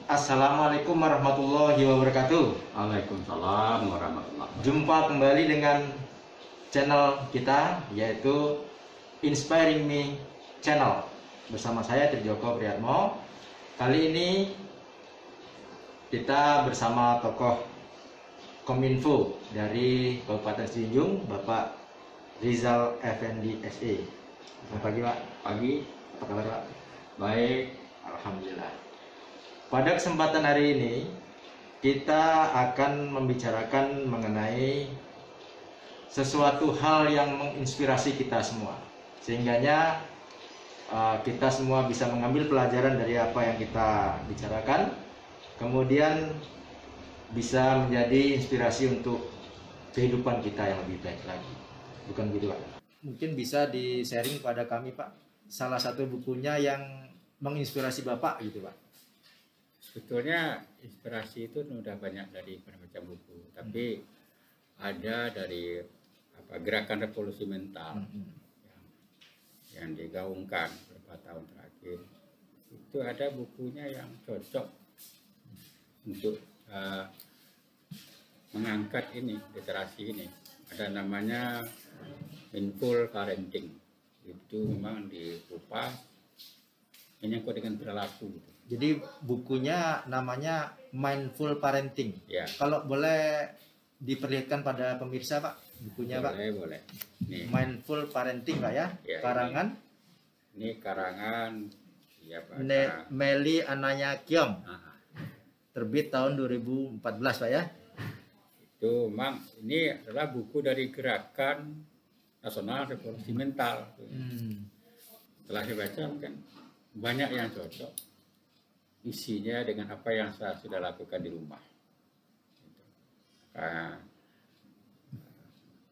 Assalamualaikum warahmatullahi wabarakatuh. Waalaikumsalam warahmatullahi wabarakatuh. Jumpa kembali dengan channel kita, yaitu Inspiring Me Channel. Bersama saya Trijoko Priyatmo. Kali ini kita bersama tokoh Kominfo dari Kabupaten Sijung, Bapak Rizal Effendi SE. Selamat pagi, Pak. Pagi, Apa kabar, Pak? baik. Alhamdulillah. Pada kesempatan hari ini kita akan membicarakan mengenai sesuatu hal yang menginspirasi kita semua, sehingganya kita semua bisa mengambil pelajaran dari apa yang kita bicarakan, kemudian bisa menjadi inspirasi untuk kehidupan kita yang lebih baik lagi. Bukan begitu, Pak? Mungkin bisa di-sharing pada kami, Pak, salah satu bukunya yang menginspirasi Bapak gitu, Pak. Sebetulnya inspirasi itu sudah banyak dari berbagai buku, tapi ada dari gerakan revolusi mental yang digaungkan beberapa tahun terakhir. Itu ada bukunya yang cocok untuk mengangkat ini, literasi ini. Ada namanya Mindful Parenting. Itu memang diupas menyangkut dengan perilaku. Jadi bukunya namanya Mindful Parenting. Ya. Kalau boleh diperlihatkan pada pemirsa, Pak, bukunya, Pak. Boleh. Nih, Mindful Parenting, Pak, ya. Ya, Karangan ini karangan ya, Pak. Meli Ananya Kiom. Aha. Terbit tahun 2014, Pak, ya. Itu memang ini adalah buku dari Gerakan Nasional Revolusi Mental. Setelah saya baca mungkin banyak yang cocok isinya dengan apa yang saya sudah lakukan di rumah. Nah,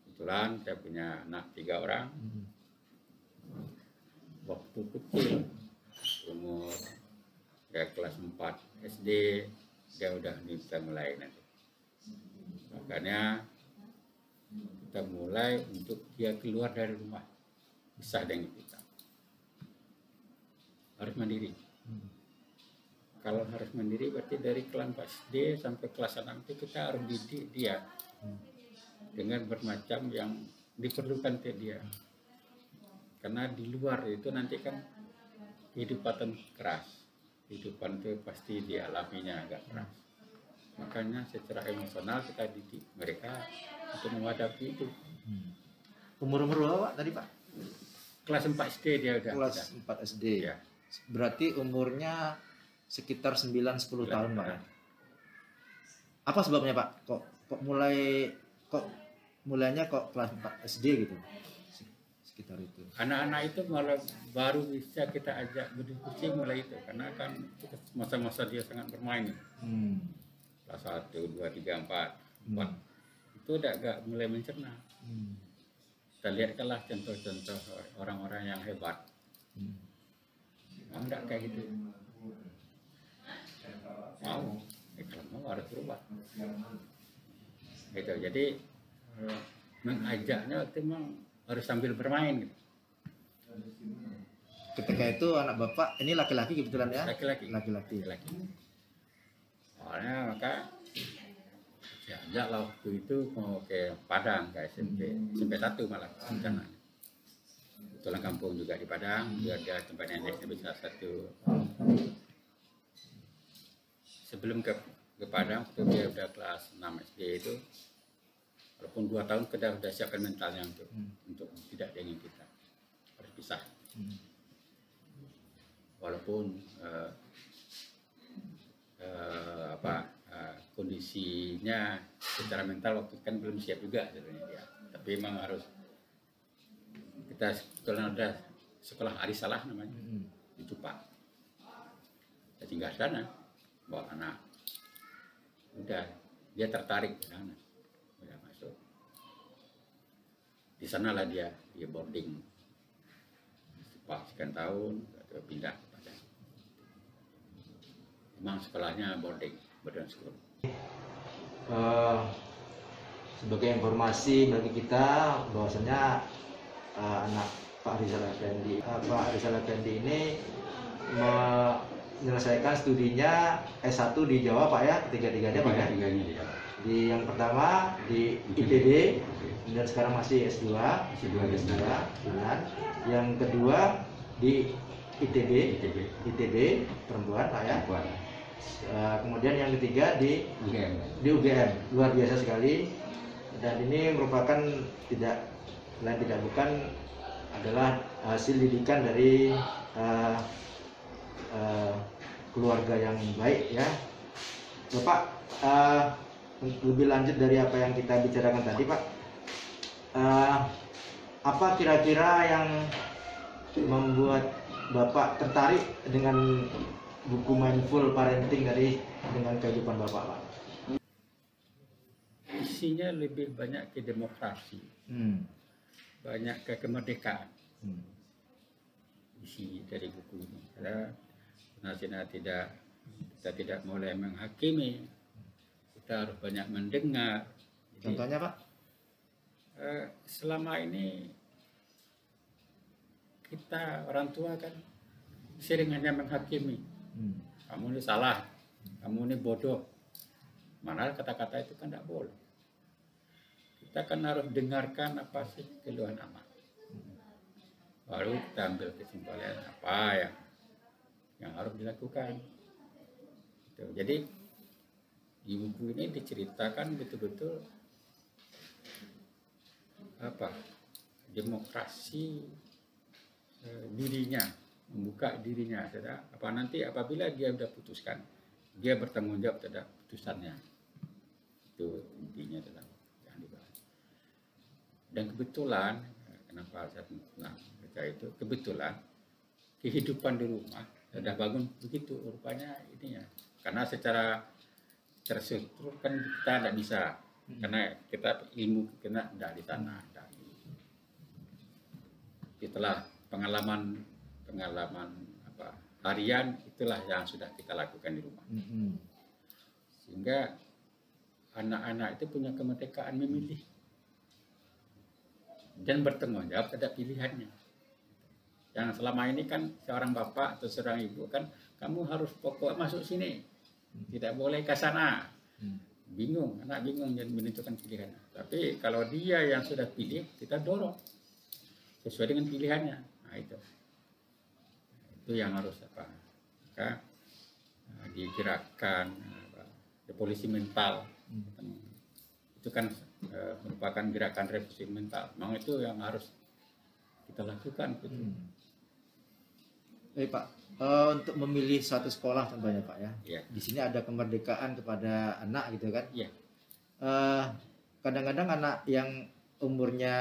kebetulan saya punya anak 3 orang. Waktu kecil, umur ya kelas 4 SD, dia udah bisa mulai nanti. Makanya kita mulai untuk dia keluar dari rumah, bisa dengan kita. Harus mandiri. Kalau harus mandiri berarti dari kelas SD sampai kelas 6 itu kita harus didik dia dengan bermacam yang diperlukan ke dia. Karena di luar itu nanti kan kehidupan keras, kehidupan itu pasti dialaminya agak keras. Makanya secara emosional kita didik mereka untuk menghadapi itu. Umur berapa, Pak, tadi, Pak? Kelas 4 SD dia udah. Kelas 4 SD. Ya. Berarti umurnya sekitar 9-10 tahun, Pak. Ya. Apa sebabnya, Pak? Kok mulainya kelas 4 SD gitu? Sekitar itu. Anak-anak itu malah baru bisa kita ajak berdiskusi mulai itu, karena kan masa-masa dia sangat bermain. Kelas 1, 2, 3, 4. Itu udah agak mulai mencerna. Kita lihatkanlah contoh-contoh orang-orang yang hebat. Enggak kayak gitu. Kalau mau harus berubah. Gitu. Jadi mengajaknya itu memang harus sambil bermain. Gitu. Ketika itu anak Bapak ini laki-laki kebetulan, ya? Laki-laki. Soalnya maka diajak waktu itu mau ke Padang, ke SMP 1 malah rencananya. Tulang kampung juga di Padang, biar dia tempat neneknya bisa satu. Sebelum ke Padang, waktu dia udah kelas 6 SD itu, walaupun 2 tahun kita sudah siapkan mentalnya untuk tidak dengan kita, harus pisah. Walaupun kondisinya secara mental waktu itu kan belum siap juga sebenarnya dia, tapi memang harus. Kita kebetulan ada sekolah Arisalah namanya, itu Pak. Saya tinggal sana, bawa anak. Udah, dia tertarik ke sana. Udah masuk. Di sanalah dia boarding. Pak, sekian tahun, pindah ke Padang. Memang sekolahnya boarding school. Sebagai informasi bagi kita bahwasanya anak Pak Rizal Effendi ini menyelesaikan studinya S1 di Jawa Pak ya, ketiga-tiganya Pak ya. Tiga-tiganya di Jawa. Di yang pertama di IPB, kemudian sekarang masih S2, Yunan. Yang kedua di ITB perempuan Pak ya. Kemudian yang ketiga di UGM, luar biasa sekali. Dan ini merupakan tidak bukan adalah hasil didikan dari keluarga yang baik ya. Bapak, lebih lanjut dari apa yang kita bicarakan tadi Pak, apa kira-kira yang membuat Bapak tertarik dengan buku Mindful Parenting dengan kehidupan Bapak Pak? Isinya lebih banyak ke demokrasi, banyak ke kemerdekaan. Isi dari buku ini karena kita tidak mulai menghakimi, kita harus banyak mendengar. Jadi, contohnya Pak? Selama ini kita orang tua kan sering hanya menghakimi. Kamu ini salah, kamu ini bodoh. Mana kata-kata itu kan tidak boleh. Kita kan harus dengarkan apa sih keluhan anak. Baru kita ambil kesimpulan apa yang harus dilakukan. Jadi di buku ini diceritakan betul-betul demokrasi dirinya, membuka dirinya. Apa nanti apabila dia sudah putuskan, dia bertanggung jawab terhadap putusannya. Itu intinya dalam yang dibahas. Dan kebetulan, kenapa saya baca itu, kebetulan kehidupan di rumah sudah bangun begitu rupanya ininya. Karena secara terstruktur kan kita tidak bisa, karena kita ilmu kena tidak di sana. Setelah pengalaman harian, itulah yang sudah kita lakukan di rumah. Sehingga anak-anak itu punya kemerdekaan memilih dan bertanggung jawab terhadap pilihannya. Yang selama ini kan seorang bapak atau seorang ibu kan, kamu harus pokok masuk sini, tidak boleh ke sana. Bingung, anak bingung dan menentukan pilihannya. Tapi kalau dia yang sudah pilih, kita dorong sesuai dengan pilihannya. Nah itu yang harus maka digerakkan revolusi mental. Itu kan merupakan gerakan revolusi mental. Memang itu yang harus kita lakukan. Baik Pak, untuk memilih suatu sekolah contohnya Pak ya. Di sini ada kemerdekaan kepada anak gitu kan. Kadang-kadang anak yang umurnya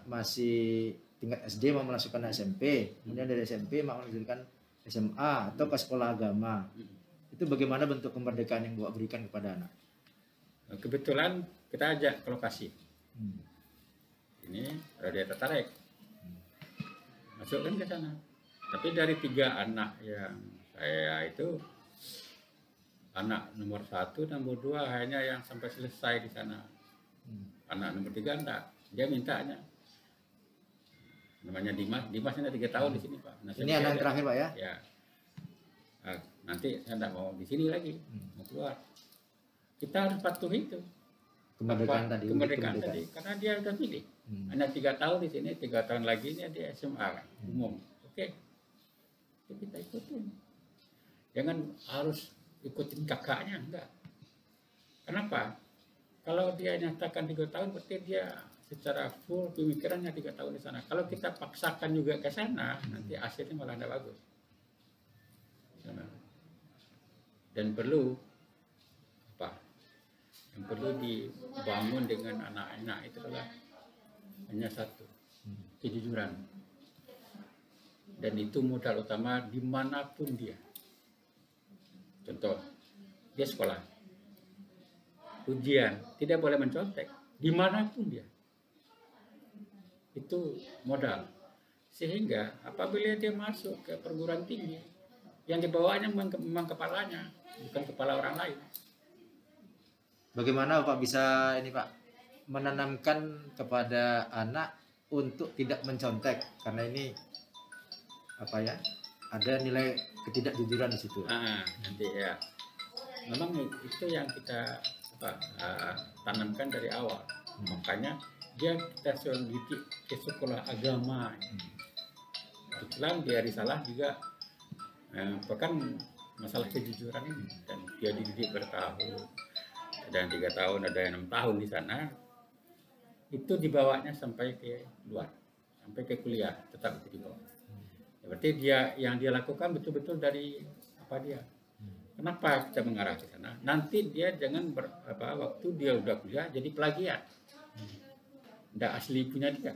masih tingkat SD mau memasukkan SMP, kemudian dari SMP mau melanjutkan SMA atau ke sekolah agama. Itu bagaimana bentuk kemerdekaan yang Bapak berikan kepada anak? Kebetulan kita ajak ke lokasi. Ini kalau dia tertarik, masukkan ke sana. Tapi dari 3 anak yang saya itu, anak nomor 1, nomor 2 hanya yang sampai selesai di sana. Anak nomor 3 enggak, dia mintanya. Namanya Dimas ini 3 tahun di sini Pak. Nah, ini anak yang terakhir Pak ya? Ya. Nanti saya tidak mau di sini lagi, mau keluar. Kita harus patuh itu. Kemerdekaan tadi. Karena dia sudah pilih. Hanya 3 tahun di sini, 3 tahun lagi ini dia SMA kan, umum. Oke. Itu kita ikutin. Jangan harus ikutin kakaknya, enggak. Kenapa? Kalau dia nyatakan 3 tahun, berarti dia secara full pemikirannya 3 tahun di sana. Kalau kita paksakan juga ke sana, nanti hasilnya malah tidak bagus. Dan perlu yang perlu dibangun dengan anak-anak itu adalah hanya satu, kejujuran. Dan itu modal utama dimanapun dia. Contoh, dia sekolah, ujian, tidak boleh mencontek, dimanapun dia. Itu modal. Sehingga apabila dia masuk ke perguruan tinggi, yang dibawanya memang kepalanya, bukan kepala orang lain. Bagaimana Bapak bisa menanamkan kepada anak untuk tidak mencontek, karena ini ada nilai ketidakjujuran di situ. Nanti ya. Memang itu yang kita tanamkan dari awal. Makanya kita selalu didik ke sekolah agama. Kebetulan di Risalah juga bahkan masalah kejujuran ini, dan dia dididik bertahun, ada yang 3 tahun, ada yang 6 tahun di sana. Itu dibawanya sampai ke luar, sampai ke kuliah, tetap itu dibawa. Berarti yang dia lakukan betul-betul dari apa dia. Kenapa kita mengarah ke sana? Nanti dia jangan waktu dia udah kuliah jadi plagiat. Nggak asli punya dia.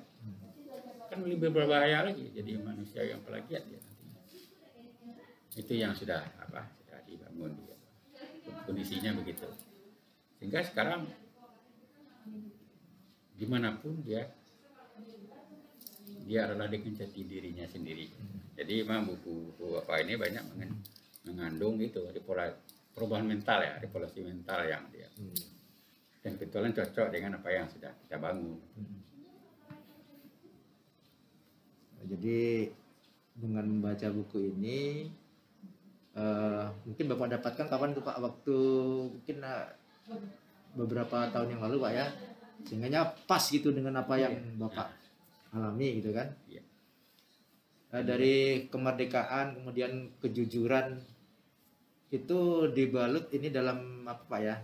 Kan lebih berbahaya lagi jadi manusia yang plagiat dia nantinya. Itu yang sudah dibangun dia. Kondisinya begitu. Sehingga sekarang dimanapun dia adalah dengan jati dirinya sendiri. Jadi memang buku ini banyak mengandung itu perubahan mental ya, revolusi mental yang dia. Dan kebetulan cocok dengan apa yang sudah kita bangun. Jadi dengan membaca buku ini mungkin Bapak dapatkan kapan tuh Pak, waktu mungkin beberapa tahun yang lalu Pak ya, sehingga pas gitu dengan apa yang Bapak alami gitu kan. Dari kemerdekaan kemudian kejujuran itu dibalut ini dalam apa Pak ya,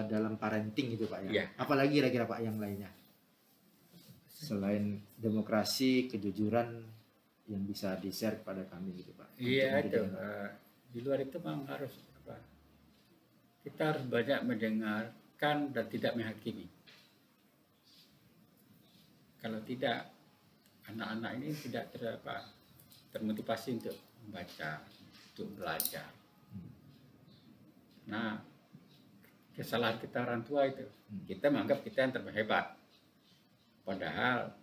dalam parenting gitu Pak ya. Apalagi kira-kira Pak yang lainnya selain demokrasi, kejujuran yang bisa di-share kepada kami gitu Pak. Iya itu di luar itu memang harus kita harus banyak mendengarkan dan tidak menghakimi. Kalau tidak, anak-anak ini tidak termotivasi untuk membaca, untuk belajar. Nah, kesalahan kita orang tua itu, kita menganggap kita yang terhebat. Padahal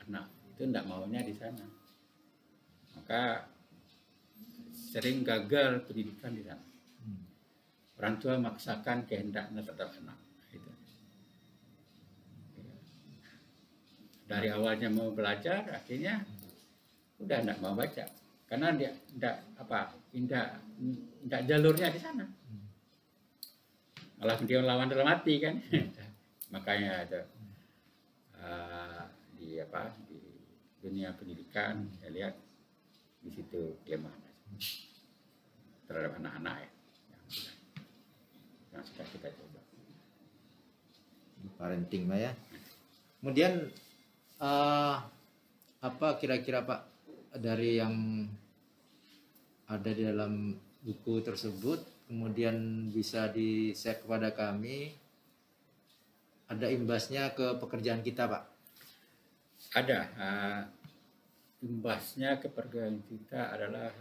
anak itu tidak maunya di sana. Maka sering gagal pendidikan di sana. Orang tua memaksakan kehendaknya terhadap anak. Itu. Dari awalnya mau belajar, akhirnya udah tidak mau baca. Karena dia tidak jalurnya di sana. Malah dia lawan dalam hati kan. Makanya ada di dunia pendidikan saya lihat di situ kelemahan terhadap anak-anak ya yang sudah kita coba parenting Pak ya. Kemudian apa kira-kira Pak dari yang ada di dalam buku tersebut kemudian bisa di-share kepada kami, ada imbasnya ke pekerjaan kita Pak? Ada. Imbasnya ke pekerjaan kita adalah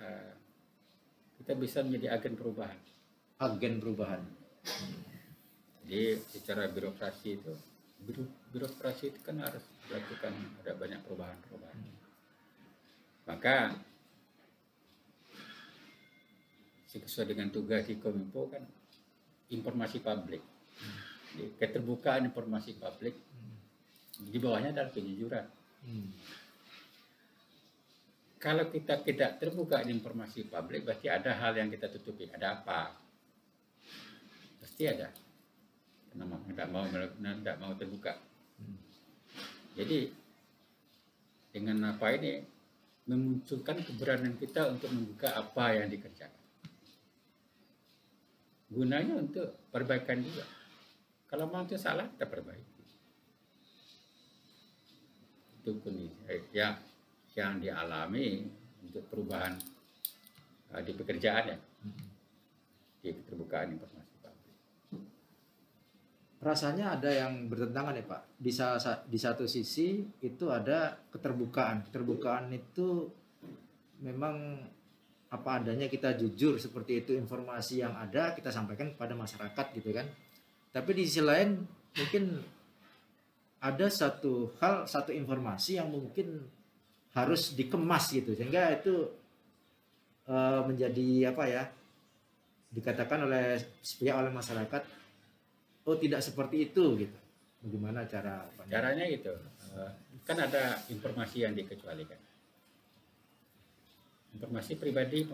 kita bisa menjadi agen perubahan. Agen perubahan. Jadi secara birokrasi itu kan harus dilakukan, ada banyak perubahan-perubahan. Maka sesuai dengan tugas di Kominfo kan informasi publik. Jadi, keterbukaan informasi publik di bawahnya adalah kejujuran. Kalau kita tidak terbuka di informasi publik, berarti ada hal yang kita tutupi. Ada apa? Pasti ada. Tidak mau terbuka. Jadi dengan apa ini memunculkan keberanian kita untuk membuka apa yang dikerjakan. Gunanya untuk perbaikan juga. Kalau mau itu salah, kita perbaiki. Itu kondisi yang dialami untuk perubahan di pekerjaan ya, di keterbukaan informasi publik. Rasanya ada yang bertentangan ya Pak. Di satu sisi itu ada keterbukaan. Keterbukaan itu memang apa adanya, kita jujur seperti itu, informasi yang ada kita sampaikan kepada masyarakat gitu kan. Tapi di sisi lain mungkin ada satu informasi yang mungkin harus dikemas gitu, sehingga itu menjadi apa ya, dikatakan oleh masyarakat, oh tidak seperti itu gitu. Bagaimana caranya gitu? Kan ada informasi yang dikecualikan. informasi pribadi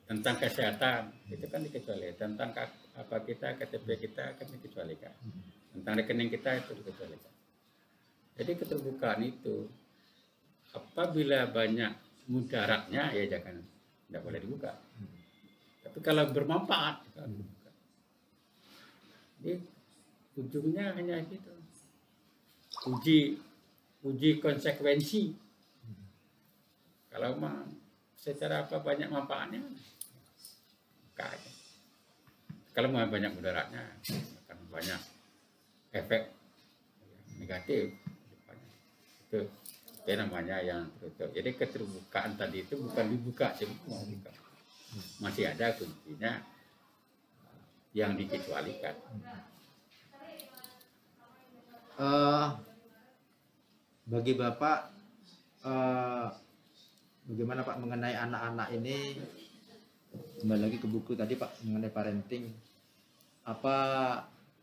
tentang kesehatan itu kan dikecualikan, tentang apa kita KTP kita kan dikecualikan, tentang rekening kita itu dikecualikan. Jadi keterbukaan itu apabila banyak mudaratnya ya tidak boleh dibuka. Tapi kalau bermanfaat kita harus dibuka. Jadi ujungnya hanya gitu, uji konsekuensi. Kalau secara apa banyak manfaatnya, buka aja. Kalau mau banyak mudaratnya, akan banyak efek negatif. Itu namanya yang tertutup. Jadi keterbukaan tadi itu bukan dibuka semua, masih ada kuncinya yang dikecualikan. Bagi Bapak, bagaimana Pak mengenai anak-anak ini? Kembali lagi ke buku tadi Pak mengenai parenting. Apa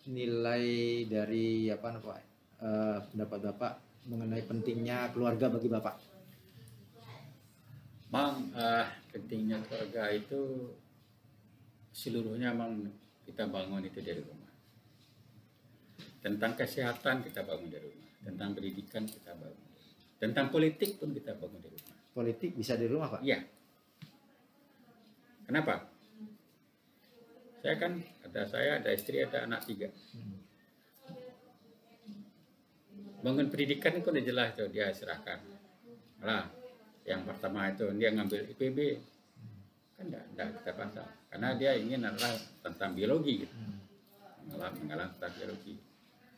nilai dari pendapat Bapak mengenai pentingnya keluarga bagi Bapak? Pentingnya keluarga itu seluruhnya kita bangun itu dari rumah. Tentang kesehatan kita bangun dari rumah. Tentang pendidikan kita bangun. Tentang politik pun kita bangun dari rumah. Politik bisa di rumah, Pak? Iya. Kenapa? Saya ada istri, ada anak 3. Bangun pendidikan itu udah jelas tuh dia serahkan. Nah, yang pertama itu dia ngambil IPB, kan enggak kita pasang. Karena dia ingin adalah tentang biologi gitu. Mengalah tentang biologi.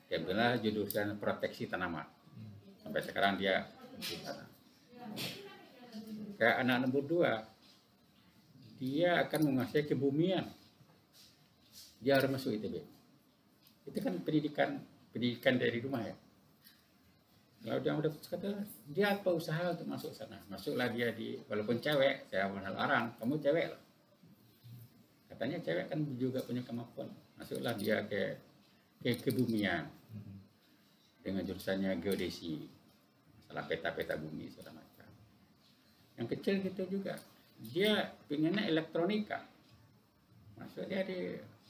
Dia bilang jurusan proteksi tanaman. Sampai sekarang dia tanam. Kayak anak nomor 2, dia akan menguasai kebumian. Dia harus masuk ITB. Itu kan pendidikan dari rumah ya. Kalau dia udah kata dia apa usaha untuk masuk sana, masuklah dia walaupun cewek, saya melarang, kamu cewek loh. Katanya cewek kan juga punya kemampuan, masuklah dia ke kebumian dengan jurusannya geodesi, masalah peta-peta bumi segala macam. Yang kecil gitu juga, dia pengennya elektronika, masuk dia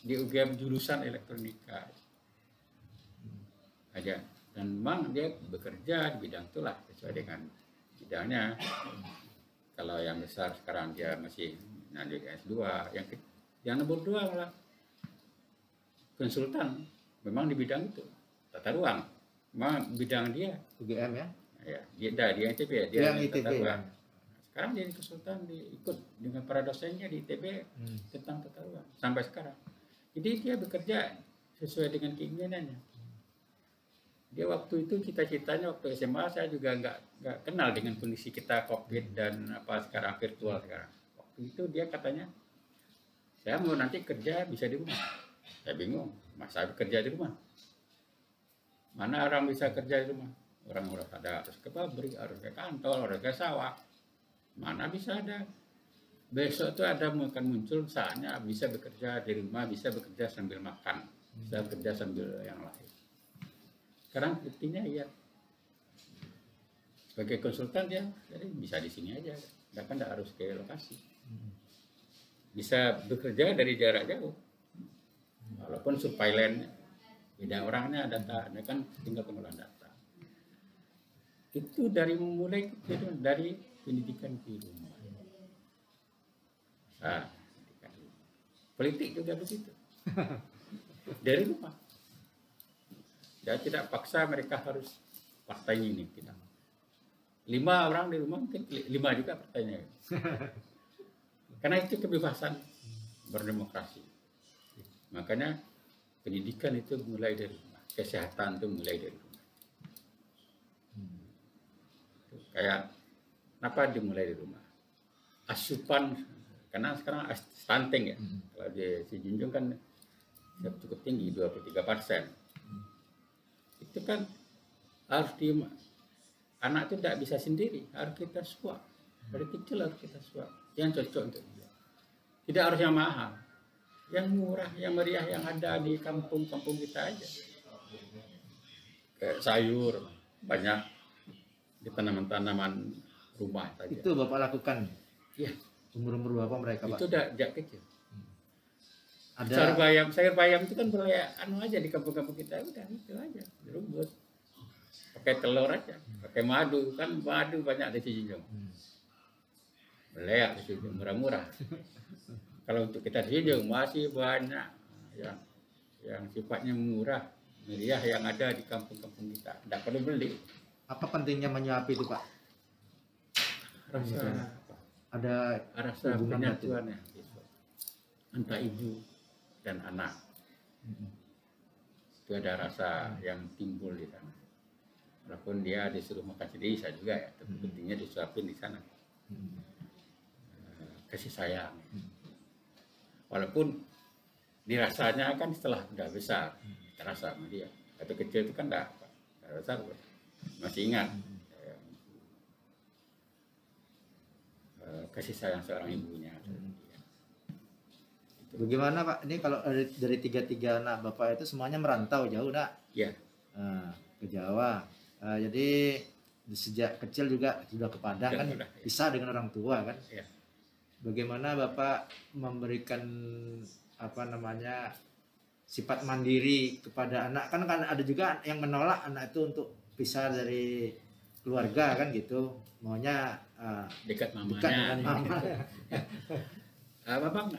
di UGM jurusan elektronika aja. Dan memang dia bekerja di bidang itulah sesuai dengan bidangnya. Kalau yang besar sekarang dia masih lanjut S2, yang nomor 2 malah konsultan, memang di bidang itu tata ruang, memang bidang dia UGM ya? Ya, dia ITB ya, dia yang ITB. Tata ruang. Sekarang jadi konsultan, ikut dengan para dosennya di ITB tentang tata ruang sampai sekarang. Jadi dia bekerja sesuai dengan keinginannya. Dia waktu itu cita-citanya waktu SMA saya juga nggak kenal dengan kondisi kita COVID dan sekarang virtual sekarang. Waktu itu dia katanya saya mau nanti kerja bisa di rumah. Saya bingung, masa kerja di rumah? Mana orang bisa kerja di rumah? Orang harus ke pabrik, harus ke kantor, harus ke sawah. Mana bisa ada? Besok itu akan muncul saatnya bisa bekerja di rumah, bisa bekerja sambil makan, bisa bekerja sambil yang lain. Sekarang buktinya ya sebagai konsultan dia jadi bisa di sini aja, nggak harus ke lokasi, bisa bekerja dari jarak jauh, walaupun surveillance beda orangnya data, dia kan tinggal pengolahan data. Itu mulai dari pendidikan di rumah. Nah, politik juga begitu dari rumah. Ya tidak paksa mereka harus partai ini kita. 5 orang di rumah mungkin 5 juga partainya. Karena itu kebebasan berdemokrasi. Makanya pendidikan itu mulai dari rumah, kesehatan itu mulai dari rumah. Kayak kenapa dimulai dari rumah? Asupan, karena sekarang stunting ya. Kalau di Junjung kan cukup tinggi 23%. Itu kan harus anak itu tidak bisa sendiri, harus kita suap dari kecil, harus kita suap yang cocok untuk dia. Tidak harus yang mahal, yang murah, yang meriah, yang ada di kampung-kampung kita aja. Kayak sayur banyak di tanaman-tanaman rumah saja. Itu Bapak lakukan? Iya. Umur berapa mereka, Pak? Itu udah sejak kecil. Ada Sayur bayam itu kan boleh anu aja di kampung-kampung kita, udah itu aja, direbus. Pakai telur aja, pakai madu, kan madu banyak di Sijunjung. Beleak di Sijunjung, murah-murah. Kalau untuk kita di Sijunjung masih banyak yang sifatnya murah, meriah yang ada di kampung-kampung kita. Tidak perlu beli. apa pentingnya menyuapi itu, Pak? Ada Rasa hubungannya penyatuannya antara ibu dan anak. Itu ada rasa yang timbul di sana. Walaupun dia disuruh makan sendiri bisa juga ya, tapi pentingnya disuapin di sana. Kasih sayang. Walaupun dirasanya kan setelah udah besar, terasa sama dia. Atau kecil itu kan enggak besar, masih ingat. Kasih sayang seorang ibunya. Bagaimana, Pak? Ini kalau dari tiga anak Bapak itu semuanya merantau jauh, nak? Iya. Ke Jawa. Jadi sejak kecil juga sudah ke Padang kan, pisah dengan orang tua kan? Ya. Bagaimana Bapak memberikan sifat mandiri kepada anak? Kan ada juga yang menolak anak itu untuk pisah dari keluarga kan gitu, maunya dekat mamanya. Dekat dengan mama. Bapak,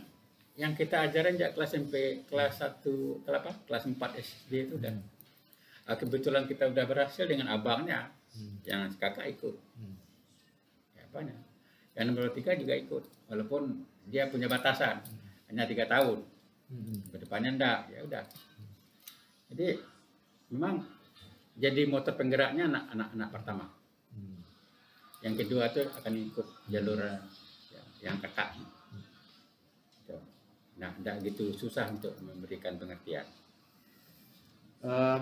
yang kita ajarin sejak kelas SMP, kelas 1, kelas 4 SD itu udah. Kebetulan kita udah berhasil dengan abangnya, yang kakak ikut. Ya, banyak. Yang nomor 3 juga ikut, walaupun dia punya batasan, hanya 3 tahun. Kedepannya enggak, ya udah. Jadi memang jadi motor penggeraknya anak-anak pertama. Yang kedua tuh akan ikut jalur yang kakak. Nah, enggak gitu susah untuk memberikan pengertian.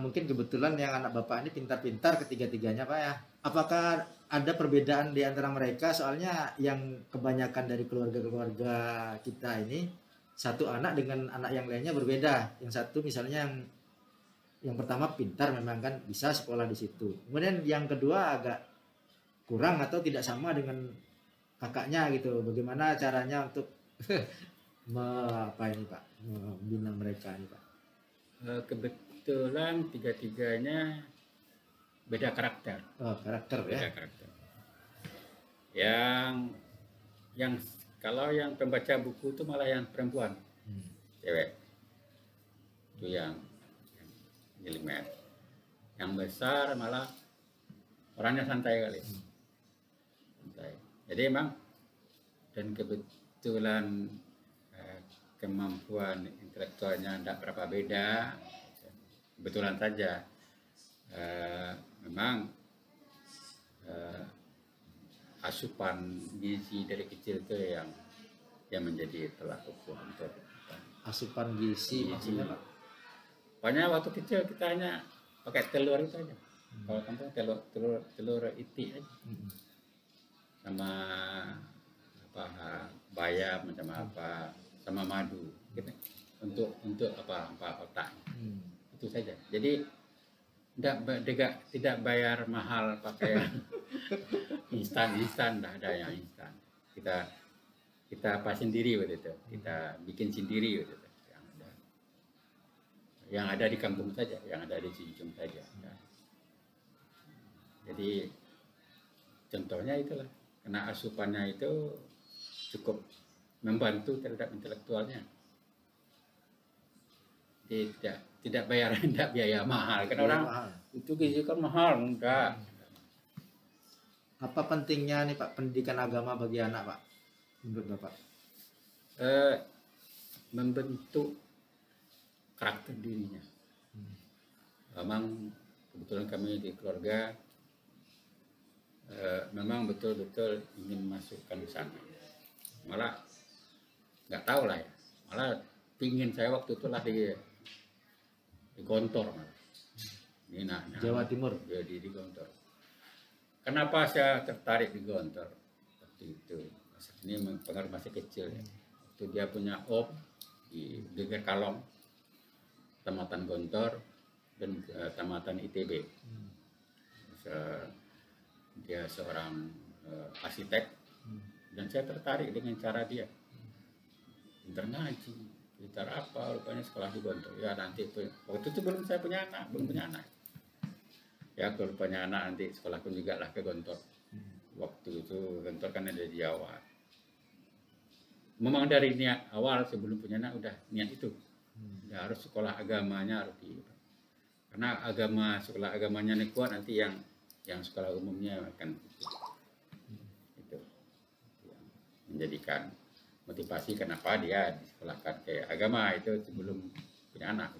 Mungkin kebetulan yang anak Bapak ini pintar-pintar ketiga-tiganya, Pak ya. Apakah ada perbedaan di antara mereka? Soalnya yang kebanyakan dari keluarga-keluarga kita ini, satu anak dengan anak yang lainnya berbeda. Yang satu misalnya yang pertama pintar, memang kan bisa sekolah di situ. Kemudian yang kedua agak kurang atau tidak sama dengan kakaknya gitu. Bagaimana caranya untuk membina mereka ini, Pak? Kebetulan tiga-tiganya beda karakter. Karakter beda ya. Karakter. Yang kalau yang pembaca buku itu malah yang perempuan, cewek. Itu yang nyelimet. Yang besar malah orangnya santai kali. Santai. Jadi emang dan kebetulan kemampuan intelektualnya tidak berapa beda, kebetulan saja memang asupan gizi dari kecil itu yang menjadi tolak ukur untuk asupan gizi maksudnya, Pak? Pokoknya waktu kecil kita hanya pakai telur itu aja. Kalau kampung telur itik aja, sama bayam macam apa, sama madu gitu. Untuk apa otak itu saja. Jadi tidak bayar mahal pakai instan dah ada yang instan. Kita pas sendiri waktu itu, kita bikin sendiri waktu itu, yang ada di kampung saja, yang ada di Sijunjung saja. Jadi contohnya itulah, karena asupannya itu cukup membantu terhadap intelektualnya. Jadi tidak biaya mahal. Kan orang mahal. Itu gizi kan mahal, enggak. Apa pentingnya nih, Pak, pendidikan agama bagi anak, Pak, menurut Bapak? Membentuk karakter dirinya. Memang kebetulan kami di keluarga memang betul-betul ingin masukkan ke sana. Malah nggak tahu lah ya, malah pingin saya waktu itulah di Gontor malah. Ini Jawa Timur. Jadi di Gontor. Kenapa saya tertarik di Gontor waktu itu? Ini pengaruh masih kecil ya. Waktu dia punya om di Geger Kalong, Kecamatan Gontor dan Kecamatan ITB. Dia seorang arsitek Dan saya tertarik dengan cara dia. Pintar ngaji, pintar apa, rupanya sekolah di Gontor. Ya nanti waktu itu belum saya punya anak, belum punya anak. Ya kalau punya anak nanti sekolah pun juga lah ke Gontor. Waktu itu Gontor kan ada di Jawa. Memang dari niat awal sebelum punya anak udah niat itu. Ya harus sekolah agamanya harus di. Karena sekolah agamanya nih kuat, nanti yang sekolah umumnya akan itu yang menjadikan motivasi kenapa dia disekolahkan ke agama itu sebelum punya anak.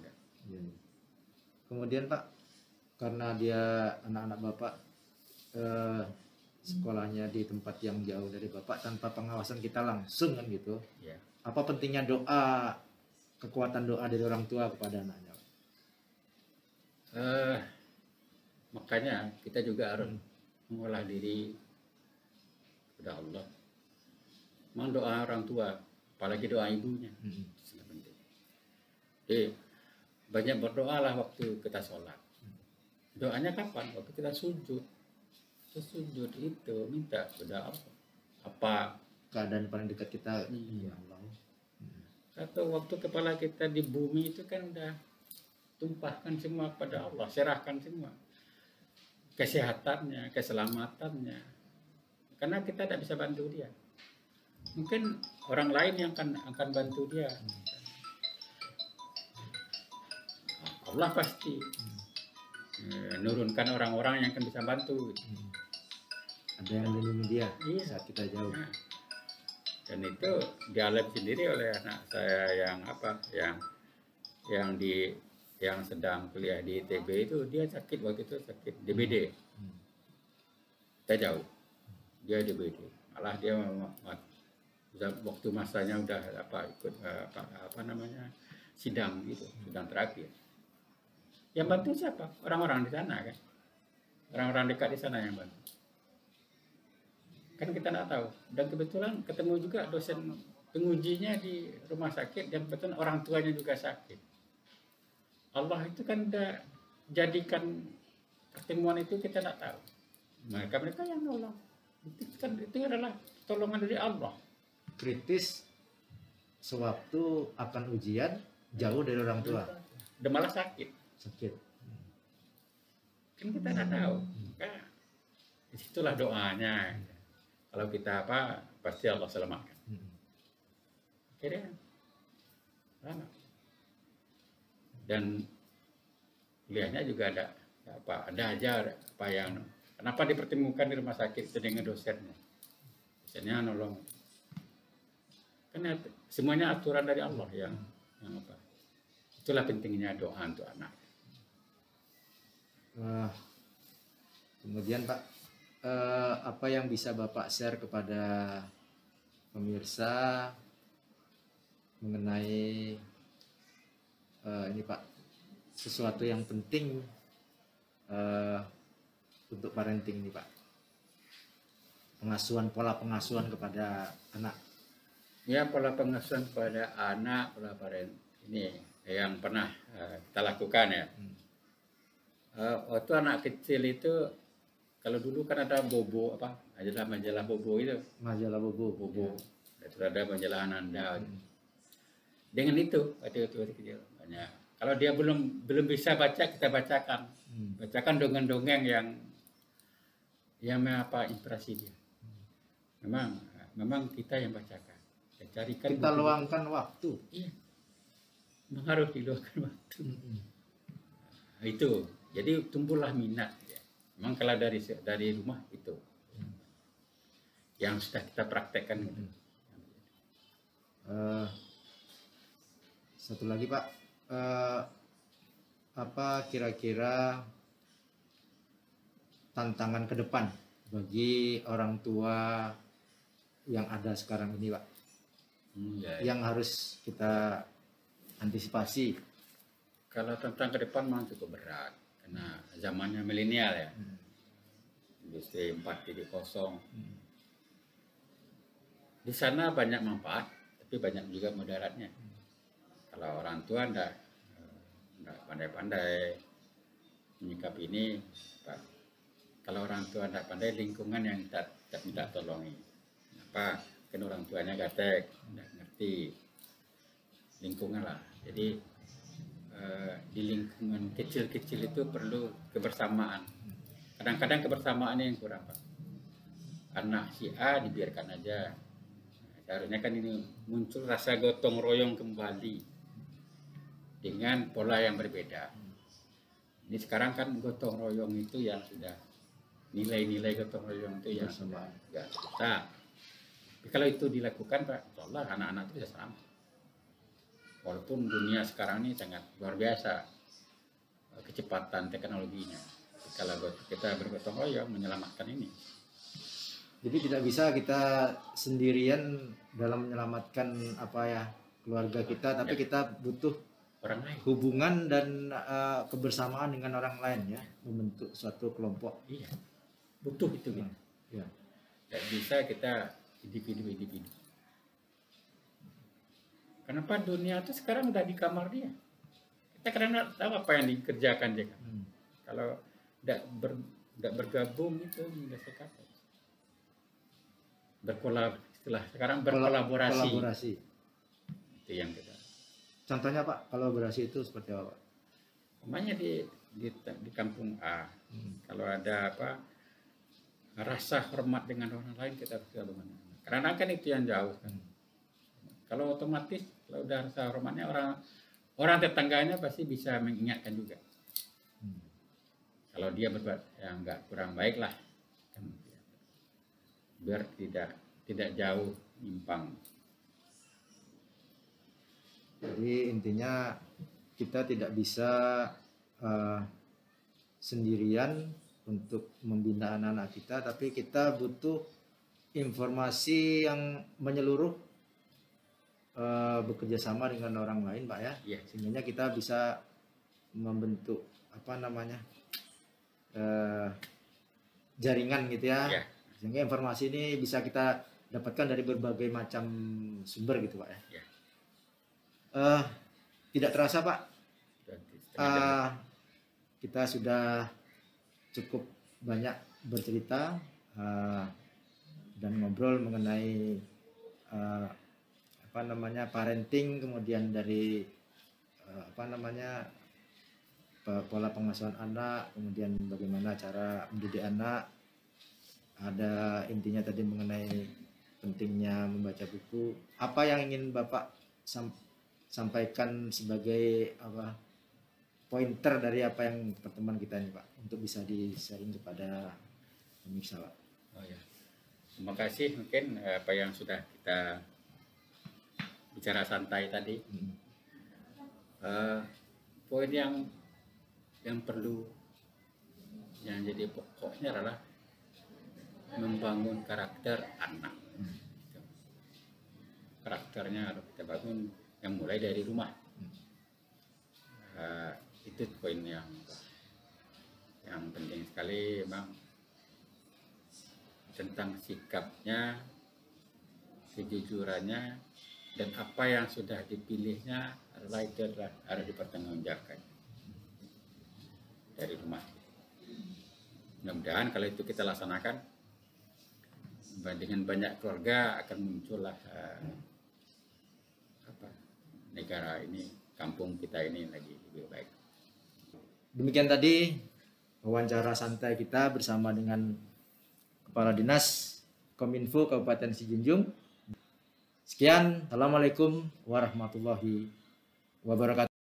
Kemudian Pak, karena dia anak-anak Bapak sekolahnya di tempat yang jauh dari Bapak tanpa pengawasan kita langsung kan gitu. Ya. Apa pentingnya doa, kekuatan doa dari orang tua kepada anaknya? Makanya kita juga harus mengolah diri kepada Allah. Memang doa orang tua, apalagi doa ibunya, sangat penting. Jadi banyak berdoalah waktu kita sholat. Doanya kapan? Waktu kita sujud. Sujud itu minta kepada Allah. Apa Keadaan paling dekat kita? Iya. Allah. Atau waktu kepala kita di bumi itu kan udah tumpahkan semua pada Allah, serahkan semua. Kesehatannya, keselamatannya. Karena kita tidak bisa bantu dia. Mungkin orang lain yang akan bantu dia. Allah pasti menurunkan orang-orang yang akan bisa bantu. Ada yang melindungi dia saat kita jauh. Nah, dan itu dialami sendiri oleh anak saya yang sedang kuliah di ITB itu. Dia sakit waktu itu, sakit DBD. Saya jauh, dia DBD. Malah dia waktu masanya udah ikut sidang gitu, sidang terakhir. Yang bantu siapa? Orang-orang di sana kan, orang-orang dekat di sana yang bantu. Kan kita nggak tahu. Dan kebetulan ketemu juga dosen pengujinya di rumah sakit, dan kebetulan orang tuanya juga sakit. Allah itu kan udah jadikan pertemuan itu, kita nggak tahu. Mereka yang nolong. Itu adalah tolongan dari Allah. Kritis sewaktu akan ujian jauh dari orang tua. Udah malah sakit. Kan kita nggak tahu. Nah, disitulah doanya. Kalau kita pasti Allah selamatkan. Akhirnya selamat. Dan kuliahnya juga ada aja yang kenapa dipertemukan di rumah sakit itu dengan dosennya. Dosennya nolong. Karena semuanya aturan dari Allah yang apa. Itulah pentingnya doa untuk anak. Kemudian Pak, apa yang bisa Bapak share kepada pemirsa mengenai ini Pak, sesuatu yang penting untuk parenting ini Pak, pola pengasuhan kepada anak. Ya, pola pengasuhan kepada anak, pola parenting ini yang pernah kita lakukan ya. Waktu anak kecil itu, kalau dulu kan ada Bobo majalah Bobo itu. Majalah Bobo. Ya. Itu ada majalah Ananda. Dengan itu waktu kecil banyak. Kalau dia belum bisa baca, kita bacakan. Bacakan dongeng-dongeng yang inspirasi dia. Memang kita yang bacakan. Kita luangkan waktu. Iya. Memang harus diluangkan waktu. Nah, itu. Jadi tumbuhlah minat. Ya. Memang kalau dari rumah itu yang sudah kita praktekkan. Gitu. Satu lagi Pak, apa kira-kira tantangan ke depan bagi orang tua yang ada sekarang ini Pak, yang harus kita antisipasi? Kalau tentang ke depan memang cukup berat karena zamannya milenial ya, industri 4.0. Di sana banyak manfaat, tapi banyak juga mudaratnya. Kalau orang tua enggak pandai-pandai menyikapi ini, Pak. Kalau orang tua enggak pandai, lingkungan yang tak minta tolongi. apa, kan orang tuanya gaptek, nggak ngerti lingkungan lah. Jadi di lingkungan kecil-kecil itu perlu kebersamaan. Kadang-kadang kebersamaan yang kurang, Pak. Anak si A dibiarkan aja. Seharusnya kan ini muncul rasa gotong royong kembali dengan pola yang berbeda. Ini sekarang kan gotong royong itu yang sudah nilai-nilai gotong royong itu yang sudah nggak susah. Tapi kalau itu dilakukan, Pak, insya Allah anak-anak itu bisa selamat. Walaupun dunia sekarang ini sangat luar biasa kecepatan teknologinya. Kalau kita bergotong royong menyelamatkan ini. Jadi tidak bisa kita sendirian dalam menyelamatkan keluarga kita, tapi kita butuh orang lain, hubungan dan kebersamaan dengan orang lain ya, membentuk suatu kelompok. Iya, butuh itu gitu. Ya. Tidak bisa kita individu. Kenapa dunia itu sekarang udah di kamar dia? Kita kadang nggak tahu apa yang dikerjakan dia kan. Kalau tidak bergabung itu nggak sekata. Berkolaborasi. Itu yang kita. Contohnya Pak, kolaborasi itu seperti apa Pak? Namanya di kampung A, kalau ada rasa hormat dengan orang lain kita harus gabungan. Karena kan itu yang jauh kan. Kalau otomatis kalau udah rasa hormatnya orang tetangganya pasti bisa mengingatkan juga. Kalau dia berbuat yang nggak kurang baik lah, kan, biar tidak jauh nyimpang. Jadi intinya kita tidak bisa sendirian untuk membina anak-anak kita, tapi kita butuh informasi yang menyeluruh, bekerja sama dengan orang lain Pak ya. Iya. Sehingga kita bisa membentuk jaringan gitu ya. Iya. Sehingga informasi ini bisa kita dapatkan dari berbagai macam sumber gitu Pak ya. Iya. Tidak terasa Pak, kita sudah cukup banyak bercerita dan ngobrol mengenai parenting, kemudian dari pola pengasuhan anak, kemudian bagaimana cara mendidik anak. Ada intinya tadi mengenai pentingnya membaca buku. Apa yang ingin Bapak sampaikan sebagai pointer dari apa yang pertemuan kita ini Pak, untuk bisa di-sharing kepada pemirsa Pak? Oh ya, terima kasih. Mungkin apa yang sudah kita bicara santai tadi, poin yang perlu yang jadi pokoknya adalah membangun karakter anak. Karakternya harus kita bangun yang mulai dari rumah. Itu poin yang penting sekali, memang tentang sikapnya, kejujurannya, dan apa yang sudah dipilihnya harus dipertanggungjawabkan dari rumah. Mudah-mudahan kalau itu kita laksanakan, dengan banyak keluarga akan muncullah negara ini, kampung kita ini lagi lebih baik. Demikian tadi wawancara santai kita bersama dengan Kepala Dinas Kominfo Kabupaten Sijunjung. Sekian, assalamualaikum warahmatullahi wabarakatuh.